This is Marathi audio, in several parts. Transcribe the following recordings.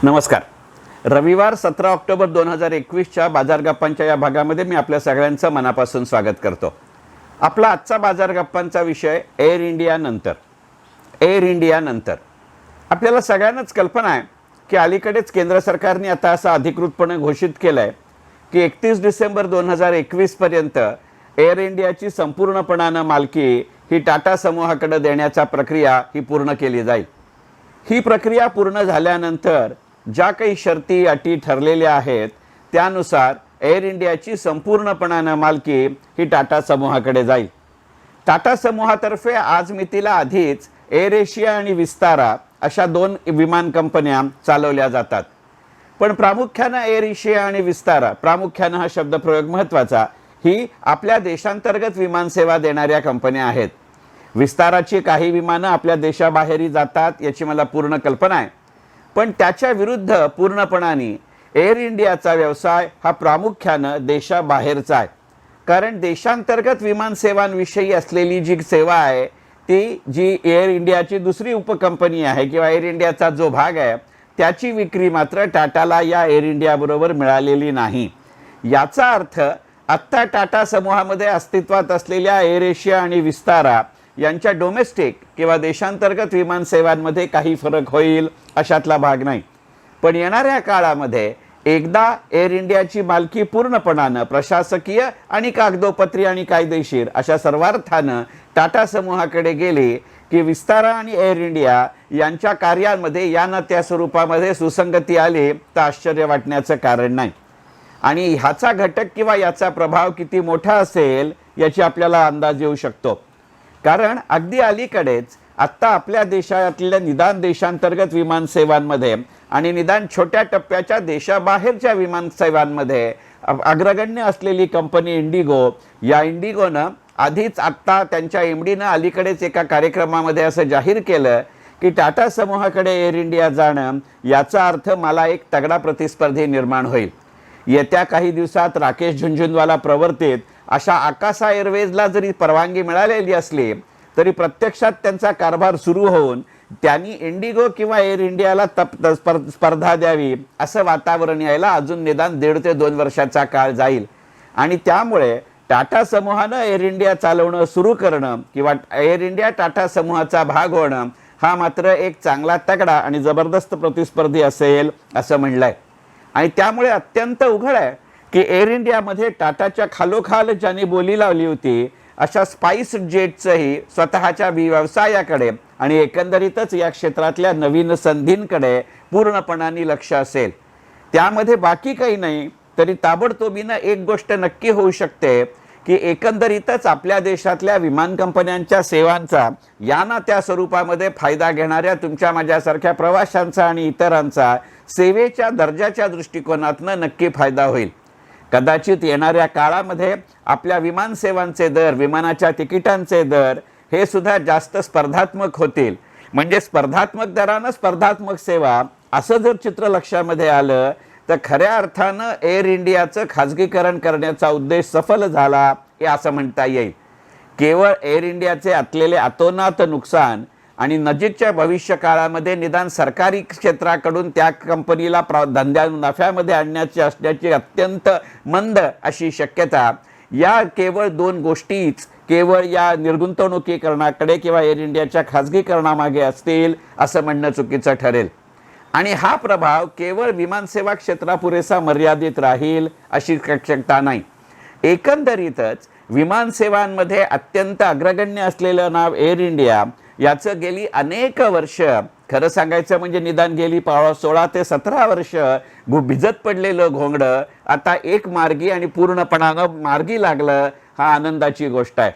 नमस्कार. रविवार 17 ऑक्टोबर 2021च्या बाजार गप्पांच्या या भागामध्ये मी आपल्या सगळ्यांचं मनापासून स्वागत करतो. आपला आजचा बाजार गप्पांचा विषय एअर इंडिया नंतर. एअर इंडिया नंतर आपल्याला सगळ्यांनाच कल्पना आहे की अलीकडेच केंद्र सरकारने आता असं अधिकृतपणे घोषित केलं आहे की 31 डिसेंबर 2021 पर्यंत एअर इंडियाची संपूर्णपणानं मालकी ही टाटा समूहाकडे देण्याचा प्रक्रिया ही पूर्ण केली जाईल. ही प्रक्रिया पूर्ण झाल्यानंतर ज्या काही शर्ती अटी ठरलेल्या आहेत त्यानुसार एअर इंडियाची संपूर्णपणानं मालकी ही टाटा समूहाकडे जाईल. टाटा समूहातर्फे आज मितीला आधीच एअर एशिया आणि विस्तारा अशा दोन विमान कंपन्या चालवल्या जातात. पण प्रामुख्यानं एअर एशिया आणि विस्तारा, प्रामुख्यानं हा शब्दप्रयोग महत्त्वाचा, ही आपल्या देशांतर्गत विमानसेवा देणाऱ्या कंपन्या आहेत. विस्ताराची काही विमानं आपल्या देशाबाहेरही जातात याची मला पूर्ण कल्पना आहे. पण त्याच्या विरुद्ध पूर्णपणाने एअर इंडियाचा व्यवसाय हा प्रामुख्यानं देशाबाहेरचा आहे. कारण देशांतर्गत विमानसेवांविषयी असलेली जी सेवा आहे ती जी एअर इंडियाची दुसरी उपकंपनी आहे किंवा एअर इंडियाचा जो भाग आहे त्याची विक्री मात्र टाटाला या एअर इंडियाबरोबर मिळालेली नाही. याचा अर्थ आत्ता टाटा समूहामध्ये अस्तित्वात असलेल्या एअर एशिया आणि विस्तारा यांच्या डोमेस्टिक किंवा देशांतर्गत विमानसेवांमध्ये काही फरक होईल अशातला भाग नाही. पण येणाऱ्या काळामध्ये एकदा एअर इंडियाची मालकी पूर्णपणानं प्रशासकीय आणि कागदोपत्री आणि कायदेशीर अशा सर्वार्थानं टाटा समूहाकडे गेली की विस्तारा आणि एअर इंडिया यांच्या कार्यांमध्ये या ना त्या स्वरूपामध्ये सुसंगती आली तर आश्चर्य वाटण्याचं कारण नाही. आणि ह्याचा घटक किंवा याचा प्रभाव किती मोठा असेल याची आपल्याला अंदाज येऊ शकतो. कारण अगदी अलीकडेच आत्ता आपल्या देशातल्या निदान देशांतर्गत विमानसेवांमध्ये आणि निदान छोट्या टप्प्याच्या देशाबाहेरच्या विमानसेवांमध्ये अग्रगण्य असलेली कंपनी इंडिगो, या इंडिगोनं आधीच आत्ता त्यांच्या एमडीनं अलीकडेच एका कार्यक्रमामध्ये असं जाहीर केलं की टाटा समूहाकडे एअर इंडिया जाणं याचा अर्थ मला एक तगडा प्रतिस्पर्धी निर्माण होईल. येत्या काही दिवसात राकेश झुनझुनवाला प्रवर्तित अशा आकाशा एअरवेजला जरी परवानगी मिळालेली असली तरी प्रत्यक्षात त्यांचा कारभार सुरू होऊन त्यांनी इंडिगो किंवा एअर इंडियाला स्पर्धा द्यावी असं वातावरण यायला अजून निदान 1.5 ते 2 वर्षाचा काळ जाईल. आणि त्यामुळे टाटा समूहानं एअर इंडिया चालवणं सुरू करणं किंवा एअर इंडिया टाटा समूहाचा भाग होणं हा मात्र एक चांगला तगडा आणि जबरदस्त प्रतिस्पर्धी असेल असं म्हणलंय. आणि त्यामुळे अत्यंत उघड आहे की एअर इंडियामध्ये टाटाच्या खालोखाल ज्यांनी बोली लावली होती अशा स्पाइस जेटचंही स्वतःच्या व्यवसायाकडे आणि एकंदरीतच या क्षेत्रातल्या नवीन संधींकडे पूर्णपणाने लक्ष असेल. त्यामध्ये बाकी काही नाही तरी ताबडतोबीनं एक गोष्ट नक्की होऊ शकते की एकंदरीतच आपल्या देशातल्या विमान कंपन्यांच्या सेवांचा या ना त्या स्वरूपामध्ये फायदा घेणाऱ्या तुमच्या माझ्यासारख्या प्रवाशांचा आणि इतरांचा सेवेच्या दर्जाच्या दृष्टिकोनातनं नक्की फायदा होईल. कदाचित येणाऱ्या काळामध्ये आपल्या विमानसेवांचे दर, विमानाच्या तिकिटांचे दर हे सुद्धा जास्त स्पर्धात्मक होतील. म्हणजे स्पर्धात्मक दरानं स्पर्धात्मक सेवा असं जर चित्र लक्षामध्ये आलं तर खऱ्या अर्थानं एअर इंडियाचं खाजगीकरण करण्याचा उद्देश सफल झाला हे असं म्हणता येईल. केवळ एअर इंडियाचे असलेले अतोनात नुकसान आणि नजीकच्या भविष्य काळामध्ये निदान सरकारी क्षेत्राकडून त्या कंपनीला धंद्या नफ्यामध्ये आणण्याची असण्याची अत्यंत मंद अशी शक्यता या केवळ 2 गोष्टीच केवळ या निर्गुंतवणुकीकरणाकडे किंवा एअर इंडियाच्या खाजगीकरणामागे असतील असं म्हणणं चुकीचं ठरेल. आणि हा प्रभाव केवळ विमानसेवा क्षेत्रापुरेसा मर्यादित राहील अशी शक्यता नाही. एकंदरीतच विमानसेवांमध्ये अत्यंत अग्रगण्य असलेलं नाव एअर इंडिया याचं गेली अनेक वर्ष, खरं सांगायचं म्हणजे निदान गेली 16 ते 17 वर्ष भिजत पडलेलं घोंगडं आता एक मार्गी आणि पूर्णपणानं मार्गी लागलं हा आनंदाची गोष्ट आहे.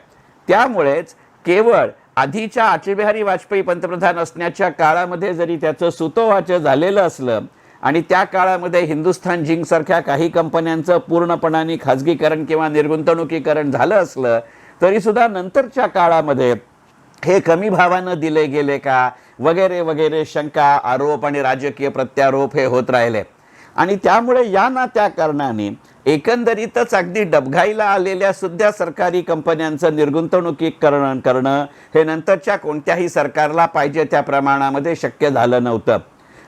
त्यामुळेच केवळ आधीच्या अटल बिहारी वाजपेयी पंतप्रधान असण्याच्या काळामध्ये जरी त्याचं सुतोवाच झालेलं असलं आणि त्या काळामध्ये हिंदुस्थान झिंक सारख्या काही कंपन्यांचं पूर्णपणाने खाजगीकरण किंवा निर्गुंतवणुकीकरण झालं असलं तरी सुद्धा नंतरच्या काळामध्ये हे कमी भावानं दिले गेले का वगैरे वगैरे शंका, आरोप आणि राजकीय प्रत्यारोप हे होत राहिले. आणि त्यामुळे या ना त्या कारणाने एकंदरीतच अगदी डबघाईला आलेल्या सुद्धा सरकारी कंपन्यांचं निर्गुंतवणुकीकरण करणं हे नंतरच्या कोणत्याही सरकारला पाहिजे त्या प्रमाणामध्ये शक्य झालं नव्हतं.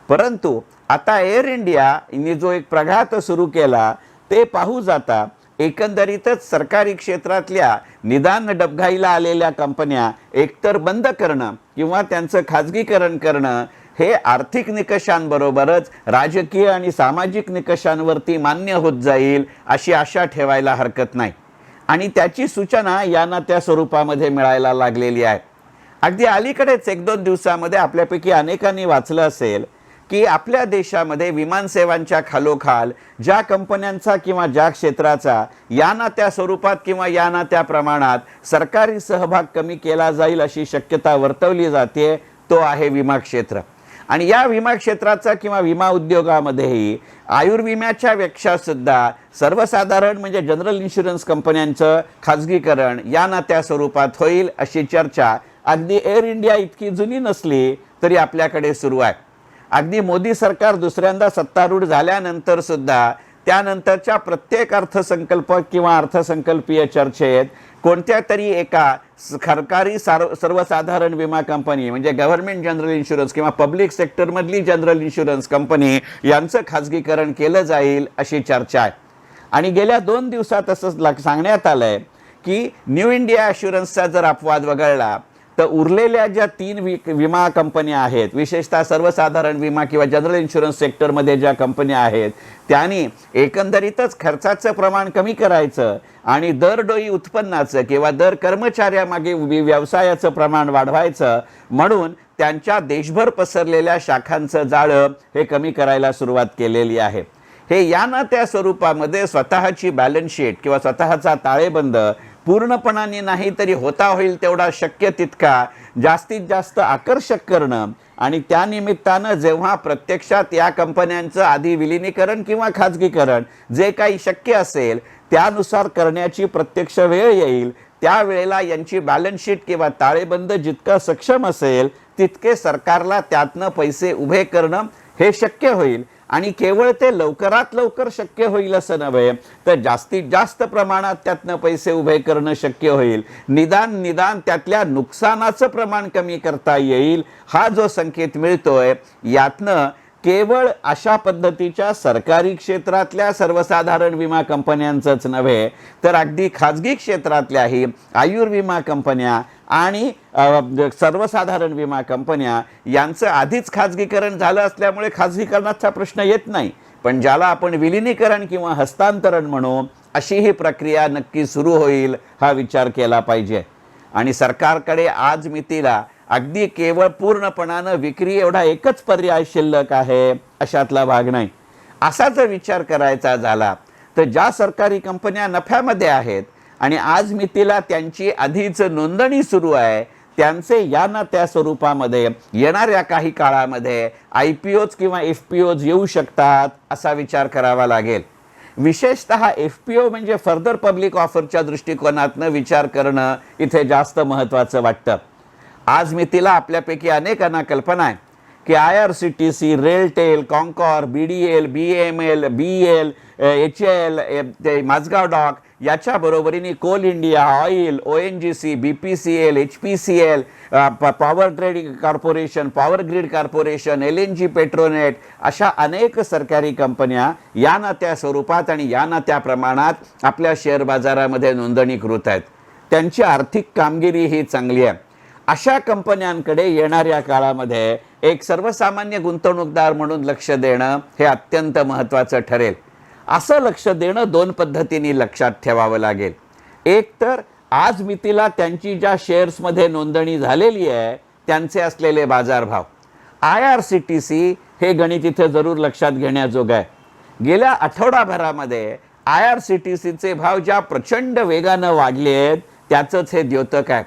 परंतु आता एअर इंडियाने जो एक प्रघात सुरू केला ते पाहू जाता एकंदरीतच सरकारी क्षेत्रातल्या निदान डबघाईला आलेल्या कंपन्या एकतर बंद करणं किंवा त्यांचं खाजगीकरण करणं हे आर्थिक निकषांबरोबरच राजकीय आणि सामाजिक निकषांवरती मान्य होत जाईल अशी आशा ठेवायला हरकत नाही. आणि त्याची सूचना यांना त्या स्वरूपामध्ये मिळायला लागलेली आहे. अगदी अलीकडेच 1-2 दिवसामध्ये आपल्यापैकी अनेकांनी वाचलं असेल की आपल्या देशामध्ये विमानसेवांच्या खालोखाल ज्या कंपन्यांचा किंवा ज्या क्षेत्राचा या ना त्या स्वरूपात किंवा या ना त्या प्रमाणात सरकारी सहभाग कमी केला जाईल अशी शक्यता वर्तवली जाते तो आहे विमा क्षेत्र. आणि या विमा क्षेत्राचा किंवा विमा उद्योगामध्येही आयुर्विम्याच्या पेक्षा सुद्धा सर्वसाधारण म्हणजे जनरल इन्शुरन्स कंपन्यांचं खाजगीकरण या ना त्या स्वरूपात होईल अशी चर्चा अगदी एअर इंडिया इतकी जुनी नसली तरी आपल्याकडे सुरू आहे. अगदी मोदी सरकार दुसऱ्यांदा सत्तारूढ झाल्यानंतर सुद्धा त्यानंतरच्या प्रत्येक अर्थसंकल्प किंवा अर्थसंकल्पीय चर्चेत कोणत्या तरी एका सरकारी सर्वसाधारण विमा कंपनी म्हणजे गव्हर्नमेंट जनरल इन्शुरन्स किंवा पब्लिक सेक्टरमधली जनरल इन्शुरन्स कंपनी यांचं खाजगीकरण केलं जाईल अशी चर्चा आहे. आणि गेल्या 2 दिवसात असं सांगण्यात आलं आहे की न्यू इंडिया ॲश्युरन्सचा जर अपवाद वगळला तर उरलेल्या ज्या 3 विमा कंपन्या आहेत, विशेषतः सर्वसाधारण विमा किंवा जनरल इन्शुरन्स सेक्टरमध्ये ज्या कंपन्या आहेत त्यांनी एकंदरीतच खर्चाचं प्रमाण कमी करायचं आणि दरडोई उत्पन्नाचं किंवा दर कर्मचाऱ्यामागे व्यवसायाचं प्रमाण वाढवायचं म्हणून त्यांच्या देशभर पसरलेल्या शाखांचं जाळं हे कमी करायला सुरुवात केलेली आहे. हे या ना त्या स्वरूपामध्ये स्वतःची बॅलन्स शीट किंवा स्वतःचा ताळेबंद पूर्णपणाने नाही तरी होता होईल तेवढा शक्य तितका जास्तीत जास्त आकर्षक करणं आणि त्यानिमित्तानं जेव्हा प्रत्यक्षात या कंपन्यांचं आधी विलिनीकरण किंवा खाजगीकरण जे काही शक्य असेल त्यानुसार करण्याची प्रत्यक्ष वेळ येईल त्यावेळेला यांची बॅलन्स शीट किंवा ताळेबंद जितकं सक्षम असेल तितके सरकारला त्यातनं पैसे उभे करणं हे शक्य होईल. आणि केवळ ते लवकरात लवकर शक्य होईल असं नव्हे तर जास्तीत जास्त प्रमाणात त्यातनं पैसे उभे करणं शक्य होईल. निदान त्यातल्या नुकसानाचं प्रमाण कमी करता येईल हा जो संकेत मिळतोय यातनं केवळ अशा पद्धतीच्या सरकारी क्षेत्रातल्या सर्वसाधारण विमा कंपन्यांचंच नव्हे तर अगदी खाजगी क्षेत्रातल्याही आयुर्विमा कंपन्या आणि सर्वसाधारण विमा कंपन्या यांचं आधीच खाजगीकरण झालं असल्यामुळे खाजगीकरणाचा प्रश्न येत नाही. पण ज्याला आपण विलिनीकरण किंवा हस्तांतरण म्हणू अशी ही प्रक्रिया नक्की सुरू होईल हा विचार केला पाहिजे. आणि सरकारकडे आज मितीला अगदी केवळ पूर्णपणानं विक्री एवढा एकच पर्याय शिल्लक आहे अशातला भाग नाही. असा जर विचार करायचा झाला तर ज्या सरकारी कंपन्या नफ्यामध्ये आहेत आणि आज मितीला त्यांची आधीच नोंदणी सुरू आहे त्यांचे या ना त्या स्वरूपामध्ये येणाऱ्या काही काळामध्ये IPOs किंवा FPOs येऊ शकतात असा विचार करावा लागेल. विशेषतः FPO म्हणजे फर्दर पब्लिक ऑफरच्या दृष्टिकोनातनं विचार करणं इथे जास्त महत्त्वाचं वाटतं. आज मितीला आपल्यापैकी अनेकांना कल्पना आहे की IRCTC, RailTel, CONCOR, BDL, BAML, BEL, HAL, Mazagon dock याच्या बरोबरीने coal India, oil, ONGC, BPCL, HPCL, power trading corporation, power grid corporation, LNG Petronet अशा अनेक सरकारी कंपन्या या ना त्या स्वरूपात आणि या ना त्या प्रमाणात आपल्या शेअर बाजारामध्ये नोंदणीकृत आहेत. त्यांची आर्थिक कामगिरी ही चांगली आहे. अशा कंपन्यांकडे येणाऱ्या काळामध्ये एक सर्वसामान्य गुंतवणूकदार म्हणून लक्ष देणं हे अत्यंत महत्त्वाचं ठरेल. असं लक्ष देणं 2 पद्धतीने लक्षात ठेवावं लागेल. एक तर आज मितीला त्यांची ज्या शेअर्समध्ये नोंदणी झालेली आहे त्यांचे असलेले बाजारभाव. IRCTC हे गणित इथे जरूर लक्षात घेण्याजोगं आहे. गेल्या आठवडाभरामध्ये IRCTCचे भाव ज्या प्रचंड वेगानं वाढले आहेत त्याचंच हे द्योतक आहे.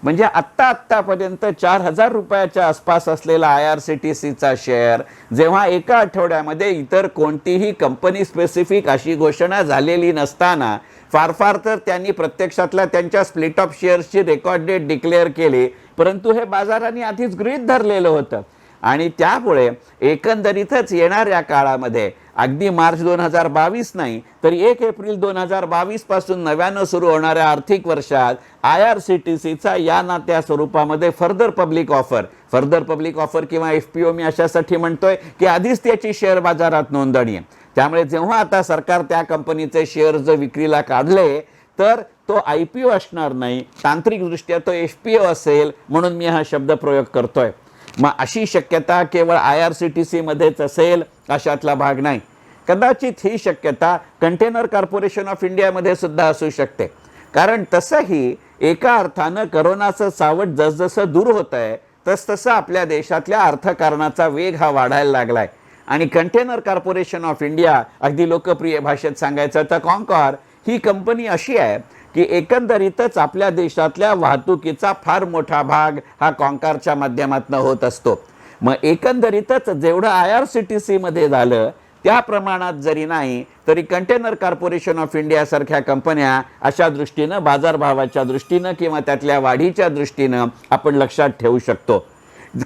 म्हणजे आत्तापर्यंत 4,000 रुपयाच्या आसपास असलेला IRCTCचा शेअर जेव्हा एका आठवड्यामध्ये इतर कोणतीही कंपनी स्पेसिफिक अशी घोषणा झालेली नसताना फार तर त्यांनी प्रत्यक्षातल्या त्यांच्या स्प्लिट ऑफ शेअर्सची रेकॉर्ड डेट डिक्लेअर केली परंतु हे बाजारांनी आधीच गृहीत धरलेलं होतं. आणि त्यामुळे एकंदरीतच येणाऱ्या काळामध्ये अगदी मार्च 2022 नाही तर 1 एप्रिल 2022 पासून नव्यानं सुरू होणाऱ्या आर्थिक वर्षात IRCTCचा या ना त्या स्वरूपामध्ये further public offer further public offer किंवा FPO मी अशासाठी म्हणतोय की आधीच त्याची शेअर बाजारात नोंदणी आहे. त्यामुळे जेव्हा आता सरकार त्या कंपनीचे शेअर जर विक्रीला काढले तर तो IPO असणार नाही, तांत्रिकदृष्ट्या तो FPO असेल, म्हणून मी हा शब्द प्रयोग करतोय. मग अशी शक्यता केवळ IRCTC मध्येच असेल अशातला भाग नाही. कदाचित ही शक्यता कंटेनर कॉर्पोरेशन ऑफ इंडियामध्ये सुद्धा असू शकते. कारण तसंही एका अर्थानं करोनाचं सावट जसजसं दूर होत आहे तसतसं आपल्या देशातल्या अर्थकारणाचा वेग हा वाढायला लागलाय. आणि कंटेनर कॉर्पोरेशन ऑफ इंडिया, अगदी लोकप्रिय भाषेत सांगायचं तर कॉन्कॉर, ही कंपनी अशी आहे की एकंदरीतच आपल्या देशातल्या वाहतुकीचा फार मोठा भाग हा कॉन्कॉरच्या माध्यमातून होत असतो. मग एकंदरीतच जेवढं IRCTC मध्ये झालं त्या प्रमाणात जरी नाही तरी कंटेनर कॉर्पोरेशन ऑफ इंडिया सारख्या कंपन्या अशा दृष्टीनं बाजारभावाच्या दृष्टीनं किंवा त्यातल्या वाढीच्या दृष्टीनं आपण लक्षात ठेवू शकतो.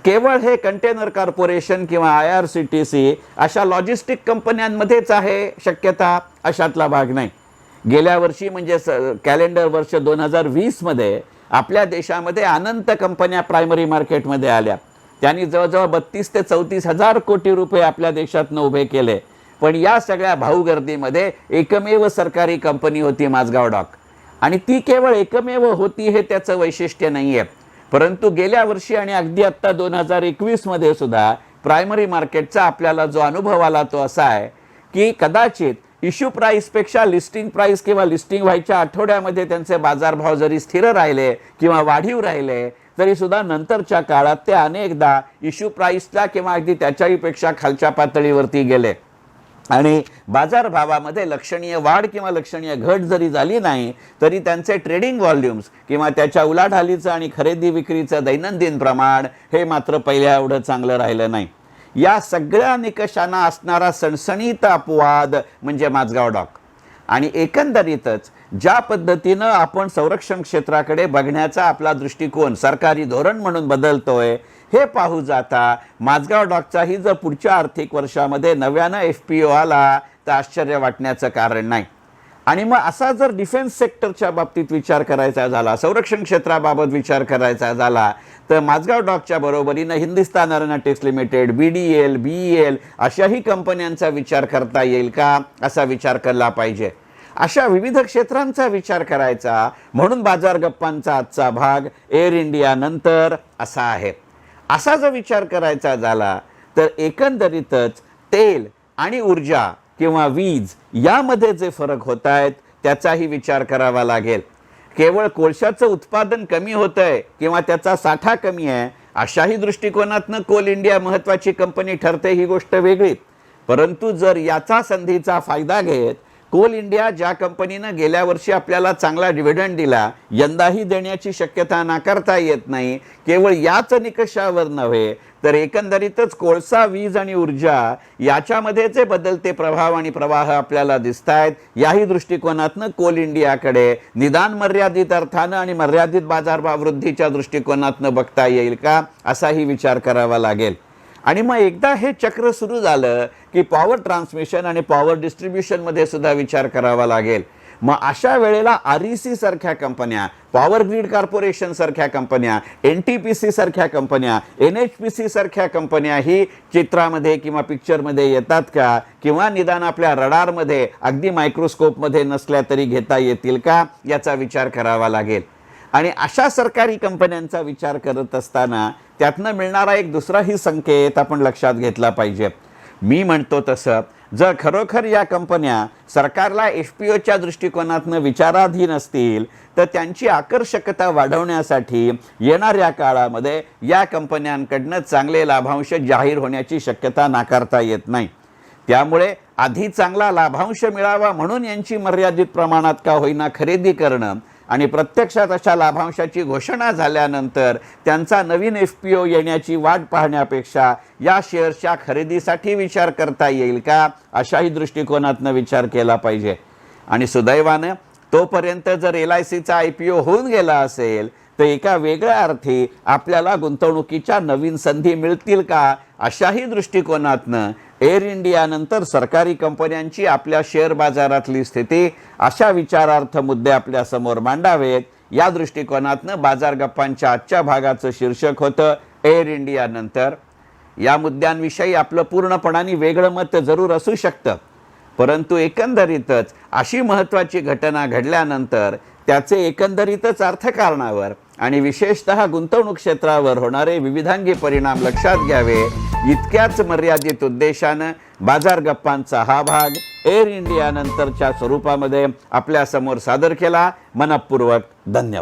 केवळ हे कंटेनर कॉर्पोरेशन किंवा IRCTC अशा लॉजिस्टिक कंपन्यांमध्येच आहे शक्यता अशातला भाग नाही. गेल्या वर्षी म्हणजे कॅलेंडर वर्ष 2020 मध्ये आपल्या देशामध्ये अनंत कंपन्या प्रायमरी मार्केटमध्ये आल्या. त्यांनी जवळजवळ 32 ते 34 हजार कोटी रुपये आपल्या देशातनं उभे केले. पण या सगळ्या भाऊगर्दीमध्ये एकमेव सरकारी कंपनी होती माझगाव डॉक. आणि ती केवळ एकमेव होती हे त्याचं वैशिष्ट्य नाही आहे. परंतु गेल्या वर्षी आणि अगदी आत्ता 2021 मध्ये सुद्धा प्रायमरी मार्केटचा आपल्याला जो अनुभव आला तो असा आहे की कदाचित इश्यू प्राईसपेक्षा लिस्टिंग प्राईस किंवा लिस्टिंग व्हायच्या आठवड्यामध्ये त्यांचे बाजारभाव जरी स्थिर राहिले किंवा वाढीव राहिले तरी सुद्धा नंतरच्या काळात ते अनेकदा इश्यू प्राईसला किंवा अगदी त्याच्याही पेक्षा खालच्या पातळीवरती गेले. आणि बाजारभावामध्ये लक्षणीय वाढ किंवा लक्षणीय घट जरी झाली नाही तरी त्यांचे ट्रेडिंग व्हॉल्यूम्स किंवा त्याच्या उलाढालीचं आणि खरेदी विक्रीचं दैनंदिन प्रमाण हे मात्र पहिल्या एवढं चांगलं राहिलं नाही. या सगळ्या निकषांना असणारा सणसणीत अपवाद म्हणजे माझगाव डॉक. आणि एकंदरीतच ज्या पद्धतीनं आपण संरक्षण क्षेत्राकडे बघण्याचा आपला दृष्टिकोन सरकारी धोरण म्हणून बदलतोय हे पाहू जाता माझगाव डॉकचाही जर पुढच्या आर्थिक वर्षामध्ये नव्यानं FPO आला तर आश्चर्य वाटण्याचं कारण नाही. आणि मग असा जर डिफेन्स सेक्टरच्या बाबतीत विचार करायचा झाला, संरक्षण क्षेत्राबाबत विचार करायचा झाला तर माझगाव डॉकच्या बरोबरीनं Hindustan aeronautics limited, BDL, BEL अशाही कंपन्यांचा विचार करता येईल का असा विचार केला पाहिजे. अशा विविध क्षेत्रांचा विचार करायचा म्हणून बाजार गप्पांचा आजचा भाग एअर इंडिया नंतर असा आहे. असा जर विचार करायचा झाला तर एकंदरीतच तेल आणि ऊर्जा किंवा वीज यामध्ये जे फरक होत आहेत त्याचाही विचार करावा लागेल. केवळ कोळशाचं उत्पादन कमी होतंय किंवा त्याचा साठा कमी आहे अशाही दृष्टिकोनातनं कोल इंडिया महत्त्वाची कंपनी ठरते ही गोष्ट वेगळी. परंतु जर याचा संधीचा फायदा घेत कोल इंडिया ज्या कंपनीनं गेल्या वर्षी आपल्याला चांगला डिव्हिडंड दिला यंदाही देण्याची शक्यता नाकारता येत नाही. केवळ याच निकषावर नव्हे तर एकंदरीतच कोळसा, वीज आणि ऊर्जा याच्यामध्ये जे बदलते प्रभाव आणि प्रवाह आपल्याला दिसत आहेत याही दृष्टिकोनातनं कोल इंडियाकडे निदान मर्यादित अर्थानं आणि मर्यादित बाजारभाव वृद्धीच्या दृष्टिकोनातनं बघता येईल का असाही विचार करावा लागेल. आणि मग एकदा हे चक्र सुरू झालं की पॉवर ट्रान्समिशन आणि पॉवर डिस्ट्रीब्युशनमध्ये सुद्धा विचार करावा लागेल. मग अशा वेळेला REC सारख्या कंपन्या, पॉवर ग्रीड कॉर्पोरेशन सारख्या कंपन्या, NTPC सारख्या कंपन्या, NHPC सारख्या कंपन्या ही चित्रामध्ये किंवा पिक्चरमध्ये येतात का किंवा निदान आपल्या रडारमध्ये अगदी मायक्रोस्कोपमध्ये नसल्या तरी घेता येतील का याचा विचार करावा लागेल. आणि अशा सरकारी कंपन्यांचा विचार करत असताना त्यातनं मिळणारा एक दुसराही संकेत आपण लक्षात घेतला पाहिजे. मी म्हणतो तसं जर खरोखर या कंपन्या सरकारला FPOच्या दृष्टिकोनातनं विचाराधीन असतील तर त्यांची आकर्षकता वाढवण्यासाठी येणाऱ्या काळामध्ये या कंपन्यांकडनं चांगले लाभांश जाहीर होण्याची शक्यता नाकारता येत नाही. त्यामुळे आधी चांगला लाभांश मिळावा म्हणून यांची मर्यादित प्रमाणात का होईना खरेदी करणं आणि प्रत्यक्षात अशा लाभांशाची घोषणा झाल्यानंतर त्यांचा नवीन FPO येण्याची वाट पाहण्यापेक्षा या शेअर्सच्या खरेदीसाठी विचार करता येईल का अशाही दृष्टिकोनातनं विचार केला पाहिजे. आणि सुदैवानं तोपर्यंत जर LICचा IPO होऊन गेला असेल तर एका वेगळ्या अर्थी आपल्याला गुंतवणुकीच्या नवीन संधी मिळतील का अशाही दृष्टिकोनातनं एअर इंडिया नंतर सरकारी कंपन्यांची आपल्या शेअर बाजारातली स्थिती अशा विचारार्थ मुद्दे आपल्या समोर मांडावेत. या दृष्टिकोनातनं बाजार गप्पांच्या आजच्या भागाचं शीर्षक होतं एअर इंडिया नंतर या मुद्द्यांविषयी आपलं पूर्णपणाने वेगळं मत जरूर असू शकतं, परंतु एकंदरीतच अशी महत्त्वाची घटना घडल्यानंतर त्याचे एकंदरीतच अर्थकारणावर आणि विशेषतः गुंतवणूक क्षेत्रावर होणारे विविधांगी परिणाम लक्षात घ्यावे, इतक्याच मर्यादित उद्देशानं बाजार गप्पांचा हा भाग एअर इंडिया नंतरच्या स्वरूपामध्ये आपल्यासमोर सादर केला. मनःपूर्वक धन्यवाद.